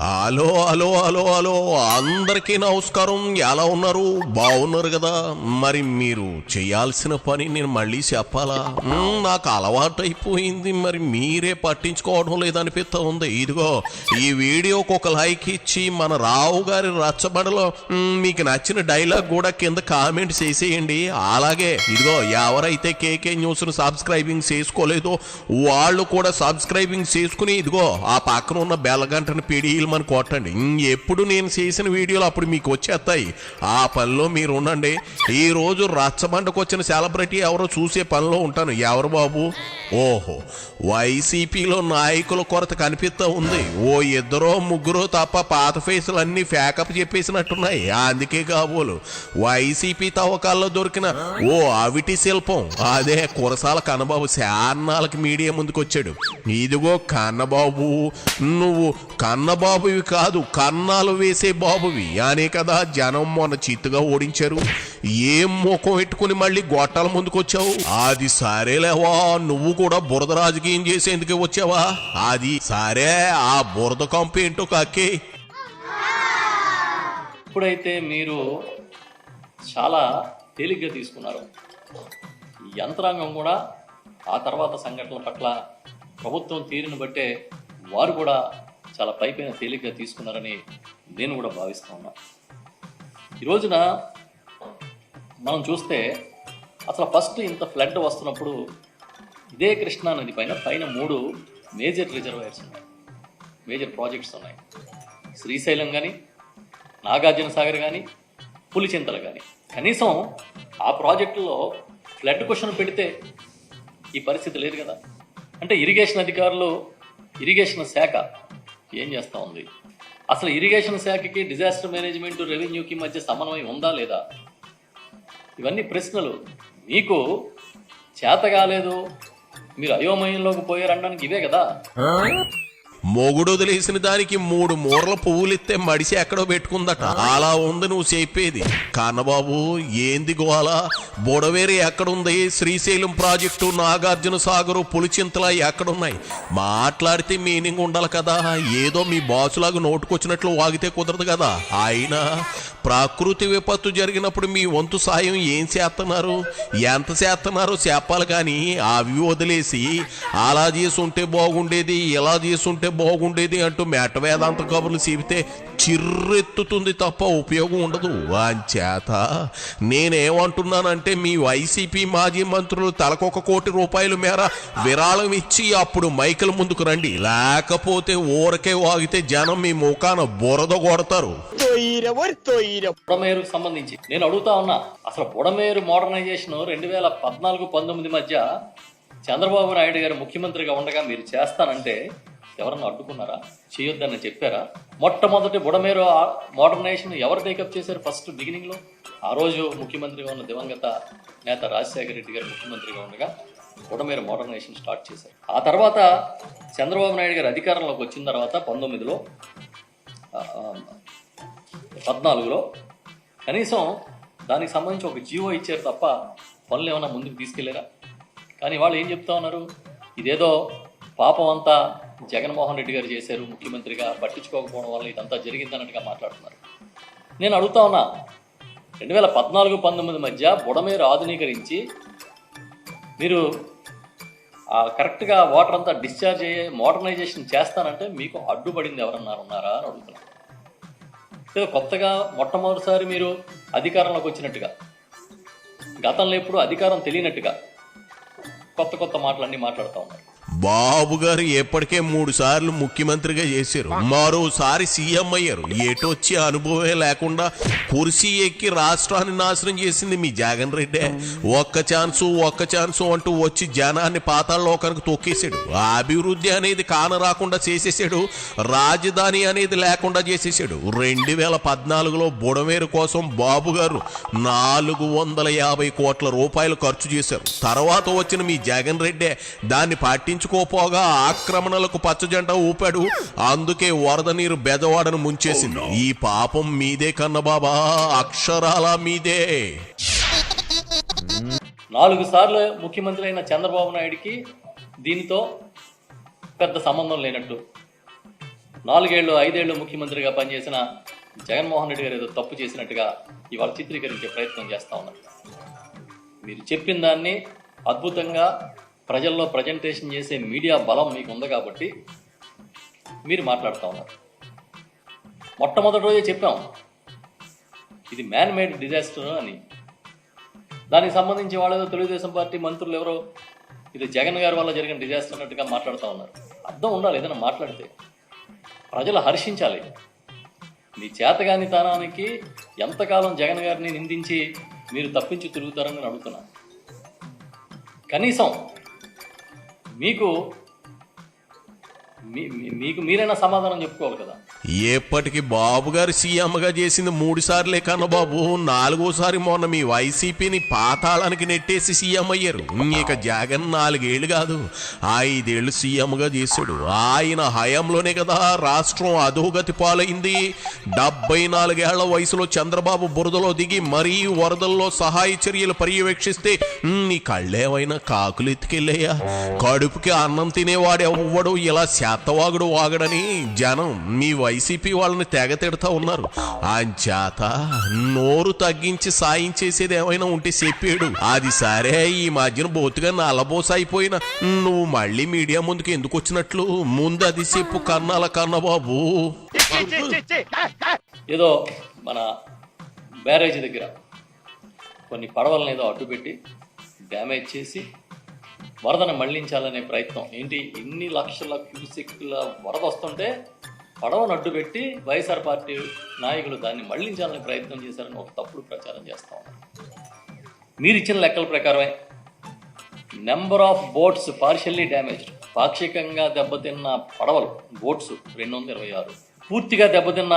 Hello hello hello hello అందరికీ నమస్కారం. ఎలా ఉన్నారు? బాగున్నారు కదా? మరి మీరు చేయాల్సిన పని నేను మళ్ళీ చెప్పాలా? నాకు అలవాటు అయిపోయింది, మరి మీరే పట్టించుకోవడం లేదనిపిస్తా ఉంది. ఇదిగో ఈ వీడియోకి ఒక లైక్ ఇచ్చి మన రావు గారి రచ్చబడలో మీకు నచ్చిన డైలాగ్ కూడా కింద కామెంట్ చేసేయండి. అలాగే ఇదిగో ఎవరైతే కేకే న్యూస్ను సబ్స్క్రైబింగ్ చేసుకోలేదో వాళ్ళు కూడా సబ్స్క్రైబింగ్ చేసుకుని ఇదిగో ఆ పక్కన ఉన్న బెల్ గంటను పిడి మన కొట్టండి. ఎప్పుడు నేను చేసిన వీడియోలు అప్పుడు మీకు వచ్చేస్తాయి. ఆ పనిలో మీరు ఉండండి. ఈ రోజు రచ్చబండకు వచ్చిన సెలబ్రిటీ ఎవరో చూసే పనిలో ఉంటాను. ఎవరు బాబు? ఓహో, వైసీపీలో నాయకుల కొరత కనిపిస్తూ ఉంది. ఓ ఇద్దరో ముగ్గురో తప్ప పాత ఫేసులు అన్ని ఫ్యాకప్ చెప్పేసినట్టున్నాయి. అందుకే కాబోలు వైసీపీ తవ్వకాల్లో దొరికిన ఓ అవిటి శిల్పం అదే కురసాల కన్నబాబు శాన్నాళ్ళకి మీడియా ముందుకు వచ్చాడు. ఇదిగో కన్నబాబు, నువ్వు కన్నబాబువి కాదు కన్నాలు వేసే బాబువి అనే కదా జనం మొన్న చిత్తుగా ఓడించారు. ఏం ముఖం పెట్టుకుని మళ్ళీ గొట్టాల ముందుకు వచ్చావు? అది సరేలేవా, నువ్వు కూడా బురద రాజకీయం చేసేందుకే వచ్చావా? అది సరే, ఆ బురద కంపు ఏంటో కాకే. ఇప్పుడైతే మీరు చాలా తేలిగ్గా తీసుకున్నారు. యంత్రాంగం కూడా ఆ తర్వాత సంఘటనల పట్ల ప్రభుత్వం తీరును బట్టే వారు కూడా చాలా పైపైన తేలిగ్గా తీసుకున్నారని నేను కూడా భావిస్తూ ఉన్నా. ఈ రోజున మనం చూస్తే అసలు ఫస్ట్ ఇంత ఫ్లడ్ వస్తున్నప్పుడు ఇదే కృష్ణా నది పైన 3 మేజర్ రిజర్వాయర్స్ ఉన్నాయి, మేజర్ ప్రాజెక్ట్స్ ఉన్నాయి. శ్రీశైలం కానీ, నాగార్జున సాగర్ కానీ, పులిచింతలు కానీ. కనీసం ఆ ప్రాజెక్టులో ఫ్లడ్ క్వశ్చన్ పెడితే ఈ పరిస్థితి లేదు కదా. అంటే ఇరిగేషన్ అధికారులు, ఇరిగేషన్ శాఖ ఏం చేస్తూ ఉంది? అసలు ఇరిగేషన్ శాఖకి డిజాస్టర్ మేనేజ్మెంట్, రెవెన్యూకి మధ్య సమన్వయం ఉందా లేదా? ఇవన్నీ ప్రశ్నలు. మీకు చేత కాలేదు, మీరు అయోమయంలోకి పోయారనడానికి ఇవే కదా. మొగుడు వదిలేసిన దానికి 3 మూరల పువ్వులు ఇస్తే మడిసి ఎక్కడో పెట్టుకుందట. అలా ఉంది నువ్వు చెప్పేది. కన్నబాబు ఏంది గోల? బుడవేరి ఎక్కడుంది? శ్రీశైలం ప్రాజెక్టు, నాగార్జున సాగరు, పులిచింతల ఎక్కడున్నాయి? మాట్లాడితే మీనింగ్ ఉండాలి కదా. ఏదో మీ బాసులాగా నోటుకొచ్చినట్లు వాగితే కుదరదు కదా. అయినా ప్రకృతి విపత్తు జరిగినప్పుడు మీ వంతు సాయం ఏం చేస్తున్నారు, ఎంత చేస్తున్నారో చెప్పాలి. కానీ అవి వదిలేసి అలా చేసుంటే బాగుండేది, ఇలా చేసుంటే బాగుండేది అంటూ మెట్ట వేదాంత కబుర్లు చెబితే చిర్రెత్తుతుంది తప్ప ఉపయోగం ఉండదు. అంచేత నేనేమంటున్నానంటే మీ వైసీపీ మాజీ మంత్రులు తలకొక ₹1 కోటి మేర విరాళం ఇచ్చి అప్పుడు మైకుల ముందుకు రండి. లేకపోతే ఊరకే వాగితే జనం మీ ముఖాన బురద కొడతారు. బుడమేరుకు సంబంధించి నేను అడుగుతా ఉన్నా, అసలు బుడమేరు మోడర్నైజేషన్ 2014-19 మధ్య చంద్రబాబు నాయుడు గారు ముఖ్యమంత్రిగా ఉండగా మీరు చేస్తానంటే ఎవరన్నా అడ్డుకున్నారా? చేయొద్దని చెప్పారా? మొట్టమొదటి బుడమేరు మోడర్నైజేషన్ ఎవరు టేకప్ చేశారు? ఫస్ట్ బిగినింగ్ లో ఆ రోజు ముఖ్యమంత్రిగా ఉన్న దివంగత నేత రాజశేఖర రెడ్డి గారు ముఖ్యమంత్రిగా ఉండగా బుడమేరు మోడర్నైజేషన్ స్టార్ట్ చేశారు. ఆ తర్వాత చంద్రబాబు నాయుడు గారు అధికారంలోకి వచ్చిన తర్వాత 19లో 14లో కనీసం దానికి సంబంధించి ఒక జీవో ఇచ్చారు తప్ప పనులు ఏమైనా ముందుకు తీసుకెళ్లారా? కానీ వాళ్ళు ఏం చెప్తా ఉన్నారు, ఇదేదో పాపం అంతా జగన్మోహన్ రెడ్డి గారు చేశారు, ముఖ్యమంత్రిగా పట్టించుకోకపోవడం వల్ల ఇదంతా జరిగిందన్నట్టుగా మాట్లాడుతున్నారు. నేను అడుగుతా ఉన్నా, 2014-19 మధ్య బుడమేరు ఆధునీకరించి మీరు కరెక్ట్గా వాటర్ అంతా డిశ్చార్జ్ అయ్యే మోడర్నైజేషన్ చేస్తానంటే మీకు అడ్డుపడింది ఎవరన్నా ఉన్నారా అని అడుగుతున్నాను. కొత్తగా మొట్టమొదటిసారి మీరు అధికారంలోకి వచ్చినట్టుగా, గతంలో ఎప్పుడు అధికారం తెలియనట్టుగా కొత్త మాటలన్నీ మాట్లాడుతూ ఉన్నారు. బాబు గారు ఎప్పటికే 3 సార్లు ముఖ్యమంత్రిగా చేశారు, మరోసారి సీఎం అయ్యారు. ఏటొచ్చి అనుభవమే లేకుండా కుర్సీ ఎక్కి రాష్ట్రాన్ని నాశనం చేసింది మీ జగన్ రెడ్డి. ఒక్క ఛాన్సు అంటూ వచ్చి జనాన్ని పాతాళలోకానికి తొక్కేశాడు. అభివృద్ధి అనేది కానరాకుండా చేసేసాడు, రాజధాని అనేది లేకుండా చేసేసాడు. 2014లో బుడమేరు కోసం బాబు గారు 450 కోట్ల రూపాయలు ఖర్చు చేశారు. తర్వాత వచ్చిన మీ జగన్ రెడ్డి దాన్ని పట్టించుకోపోగా ఆక్రమణలకు పచ్చజెండా ఊపాడు. అందుకే వరద నీరు బెజవాడను ముంచేసింది. ఈ పాపం మీదే కన్నబాబా, అక్షరాల మీదే. 4 సార్లు ముఖ్యమంత్రి అయిన చంద్రబాబు నాయుడికి దీనితో పెద్ద సంబంధం లేనట్టు 4 5 ముఖ్యమంత్రిగా పనిచేసిన జగన్మోహన్ రెడ్డి గారు ఏదో తప్పు చేసినట్టుగా ఇవాళ చిత్రీకరించే ప్రయత్నం చేస్తూ ఉన్నారు. మీరు చెప్పిన దాన్ని అద్భుతంగా ప్రజల్లో ప్రజెంటేషన్ చేసే మీడియా బలం మీకు ఉంది కాబట్టి మీరు మాట్లాడుతూ ఉన్నారు. మొట్టమొదటి రోజే చెప్పాం ఇది మ్యాన్ మేడ్ డిజాస్టర్ అని. దానికి సంబంధించి వాళ్ళేదో తెలుగుదేశం పార్టీ మంత్రులు ఎవరో ఇది జగన్ గారి వల్ల జరిగిన డిజాస్టర్ అన్నట్టుగా మాట్లాడుతూ ఉన్నారు. అర్థం ఉండాలి, ఏదైనా మాట్లాడితే ప్రజలు హర్షించాలి. మీ చేతగాని తనానికి ఎంతకాలం జగన్ గారిని నిందించి మీరు తప్పించి తిరుగుతారని నేను అడుగుతున్నాను. కనీసం మీకు మీరైనా సమాధానం చెప్పుకోవాలి కదా. ఎప్పటికి బాబు గారు సీఎంగా చేసింది 3 సార్లే కన్నబాబు, 4వసారి మొన్న మీ వైసీపీని పాతాళానికి నెట్టేసి సీఎం అయ్యారు. ఇక జగన్ 4 ఏళ్ళు కాదు 5 ఏళ్ళు సీఎంగా చేశాడు. ఆయన హయాంలోనే కదా రాష్ట్రం అధోగతి పాలైంది. 74 ఏళ్ల వయసులో చంద్రబాబు బురదలో దిగి మరీ వరదల్లో సహాయ చర్యలు పర్యవేక్షిస్తే నీ కళ్ళేమైనా కాకులు ఎత్తుకెళ్ళాయా? కడుపుకి అన్నం తినేవాడు ఎవ్వడు ఇలా శాతవాగుడు వాగడని జనం మీ వైసీపీ వాళ్ళని తెగ తిడతా ఉన్నారు. అంచేత నోరు తగ్గించి సాయం చేసేది ఏమైనా ఉంటే చెప్పాడు. అది సరే, ఈ మధ్యన బోతుగా నల్లబోస అయిపోయిన నువ్వు మళ్ళీ మీడియా ముందుకు ఎందుకు వచ్చినట్లు ముందు అది చెప్పు కన్నాల కన్నబాబు. ఏదో మన బ్యారేజీ దగ్గర కొన్ని పడవలను ఏదో అడ్డుపెట్టి డ్యామేజ్ చేసి వరదను మళ్లించాలనే ప్రయత్నం. ఏంటి, ఇన్ని లక్షల క్యూసెక్ల వరద వస్తుంటే పడవను అడ్డుపెట్టి వైఎస్ఆర్ పార్టీ నాయకులు దాన్ని మళ్లించాలనే ప్రయత్నం చేశారని ఒక తప్పుడు ప్రచారం చేస్తా ఉన్నారు. మీరు ఇచ్చిన లెక్కల ప్రకారమే number of boats partially damaged, పాక్షికంగా దెబ్బతిన్న పడవలు బోట్స్ 226, పూర్తిగా దెబ్బతిన్న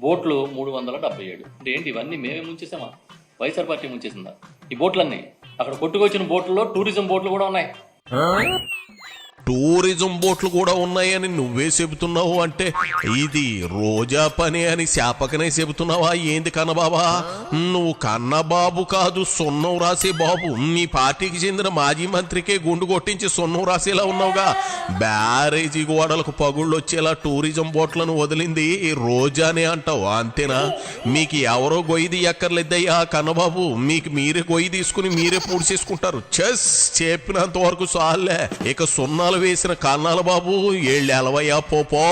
బోట్లు 377. అంటే ఏంటి, ఇవన్నీ మేమే ముంచేసామా? వైఎస్ఆర్ పార్టీ ముంచేసిందా ఈ బోట్లన్నీ? అక్కడ కొట్టుకొచ్చిన బోట్లలో టూరిజం బోట్లు కూడా ఉన్నాయి. టూరిజం బోట్లు కూడా ఉన్నాయని నువ్వే చెబుతున్నావు అంటే ఇది రోజా పని అని శాపకనే చెబుతున్నావా ఏంది కన్నబాబా? నువ్వు కన్నబాబు కాదు, సున్నం రాసే బాబు. నీ పార్టీకి చెందిన మాజీ మంత్రికే గుండు కొట్టించి సున్నం రాసేలా ఉన్నావుగా. బ్యారేజీ గోడలకు పగుళ్ళు వచ్చేలా టూరిజం బోట్లను వదిలింది రోజానే అంటావు అంతేనా? మీకు ఎవరో గొయ్యి ఎక్కర్లేద్దయ్యా కన్నబాబు, మీకు మీరే గొయ్యి తీసుకుని మీరే పూడ్చేసుకుంటారు. చెప్పినంత వరకు చాలే, ఇక సున్నాలు వేసిన కన్నాల బాబు 7 ఏళ్ళవయ్యా పోపో.